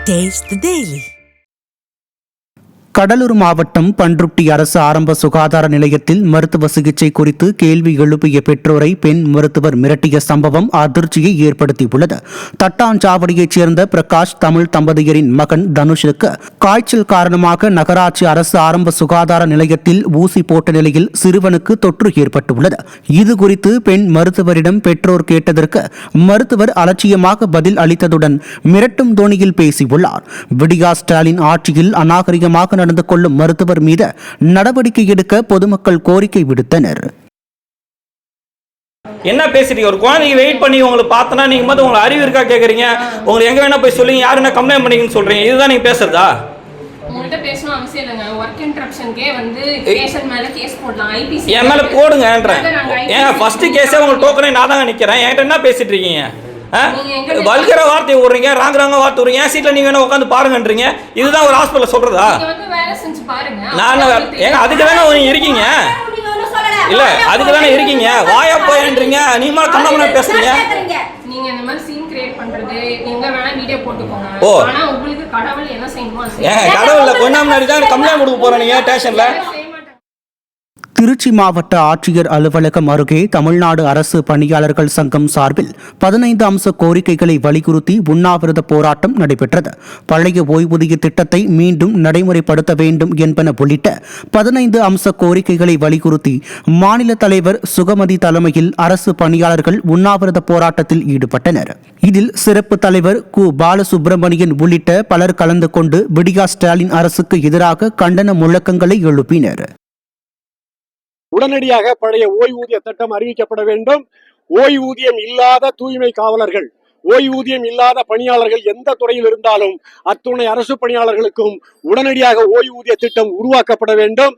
Taste the Daily. Cuddalore மாவட்டம் பண்ருட்டி அரசு ஆரம்ப சுகாதார நிலையத்தில் மருத்துவ சிகிச்சை குறித்து கேள்வி எழுப்பிய பெற்றோரை பெண் மருத்துவர் மிரட்டிய சம்பவம் அதிர்ச்சியை ஏற்படுத்தியுள்ளது. தட்டாஞ்சாவடியைச் சேர்ந்த பிரகாஷ் தமிழ் தம்பதியரின் மகன் தனுஷுக்கு காய்ச்சல் காரணமாக நகராட்சி அரசு ஆரம்ப சுகாதார நிலையத்தில் ஊசி போட்ட நிலையில் சிறுவனுக்கு தொற்று ஏற்பட்டுள்ளது. இதுகுறித்து பெண் மருத்துவரிடம் பெற்றோர் கேட்டதற்கு மருத்துவர் அலட்சியமாக பதில் அளித்ததுடன் மிரட்டும் தோணியில் பேசியுள்ளார். விடியா ஸ்டாலின் ஆட்சியில் அநாகரிகமாக நடந்து கொள்ளும் மருத்துவர் மீது நடவடிக்கை எடுக்க பொதுமக்கள் கோரிக்கை விடுத்தனர். என்ன பேசுறீங்க? ஒரு குழந்தைக்கு வெயிட் பண்ணி உங்களுக்கு பார்த்தனா நீங்க வந்து உங்களுக்கு அறிவு இருக்கா கேக்குறீங்க. உங்களுக்கு எங்க வேணா போய் சொல்லுங்க, யாரு என்ன கம்ப்ளைண்ட் பண்ணீங்கன்னு சொல்றீங்க. இதுதான் நீங்க பேசுறதா? உங்கள்ட்ட பேசணும் அவசியம் இல்லைங்க. வொர்க் இன்டரப்ஷன்க்கே வந்து பேஷண்ட் மேல கேஸ் போடலாம். ஐபிசி என் மேல போடுங்கன்றேன். ஏங்க ஃபர்ஸ்ட் கேஸே உங்களுக்கு டோக்கனே நான் தாங்க நிக்கிறேன். என்கிட்ட என்ன பேசிட்டு இருக்கீங்க? வல்கர வார்த்தை விடுறீங்க, ராங்க வார்த்தை விடுறீங்க. என் சீட்ல நீங்க வேணா உட்காந்து பாருங்கன்றீங்க. இதுதான் ஒரு ஹாஸ்பிட்டல் சொல்றதா? நான் ஏங்க அதுக்கு தானே நீங்க இருக்கீங்க. இல்ல அதுக்கு தானே இருக்கீங்க. வாயா போயன்றீங்க. நீ மேல கண்ணாம பேசுறீங்க. நீங்க இந்த மாதிரி சீன் கிரியேட் பண்றது எங்க வேணா வீடியோ போட்டுக்கோங்க. ஆனா உங்களுக்கு கடவுள் என்ன செய்யணுமோ ஏங்க கடவுள்ல கொஞ்ச முன்னாடி தான் கம்ப்ளைண்ட் கொடுக்க போறேன் நீங்க ஸ்டேஷன்ல. திருச்சி மாவட்ட ஆட்சியர் அலுவலகம் அருகே தமிழ்நாடு அரசு பணியாளர்கள் சங்கம் சார்பில் 15 அம்ச கோரிக்கைகளை வலியுறுத்தி உண்ணாவிரத போராட்டம் நடைபெற்றது. பழைய ஓய்வூதிய திட்டத்தை மீண்டும் நடைமுறைப்படுத்த வேண்டும் என்பன உள்ளிட்ட 15 அம்ச கோரிக்கைகளை வலியுறுத்தி மாநில தலைவர் சுகமதி தலைமையில் அரசு பணியாளர்கள் உண்ணாவிரத போராட்டத்தில் ஈடுபட்டனர். இதில் சிறப்பு தலைவர் கு பாலசுப்ரமணியன் உள்ளிட்ட பலர் கலந்து கொண்டு விடியா ஸ்டாலின் அரசுக்கு எதிராக கண்டன முழக்கங்களை எழுப்பினர். உடனடியாக பழைய ஓய்வூதிய திட்டம் அறிவிக்கப்பட வேண்டும். ஓய்வூதியம் இல்லாத தூய்மை காவலர்கள், ஓய்வூதியம் இல்லாத பணியாளர்கள் எந்த துறையில் இருந்தாலும் அத்துணை அரசு பணியாளர்களுக்கும் உடனடியாக ஓய்வூதிய திட்டம் உருவாக்கப்பட வேண்டும்.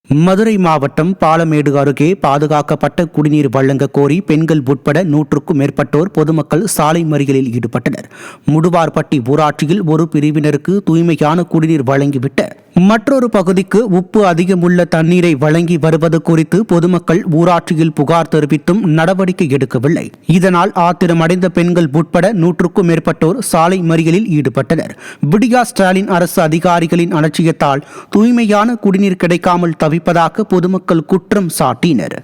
மதுரை மாவட்டம் பாலமேடு அருகே பாதுகாக்கப்பட்ட குடிநீர் வழங்க கோரி பெண்கள் உட்பட 100க்கும் மேற்பட்டோர் பொதுமக்கள் சாலை மறியலில் ஈடுபட்டனர். முடுவார்பட்டி ஊராட்சியில் ஒரு பிரிவினருக்கு தூய்மையான குடிநீர் வழங்கிவிட்டு மற்றொரு பகுதிக்கு உப்பு அதிகமுள்ள தண்ணீரை வழங்கி வருவது குறித்து பொதுமக்கள் ஊராட்சியில் புகார் தெரிவித்தும் நடவடிக்கை எடுக்கவில்லை. இதனால் ஆத்திரமடைந்த பெண்கள் உட்பட 100க்கும் மேற்பட்டோர் சாலை மறியலில் ஈடுபட்டனர். விடியா ஸ்டாலின் அரசு அதிகாரிகளின் அலட்சியத்தால் தூய்மையான குடிநீர் கிடைக்காமல் தவிப்பதாக பொதுமக்கள் குற்றம் சாட்டினர்.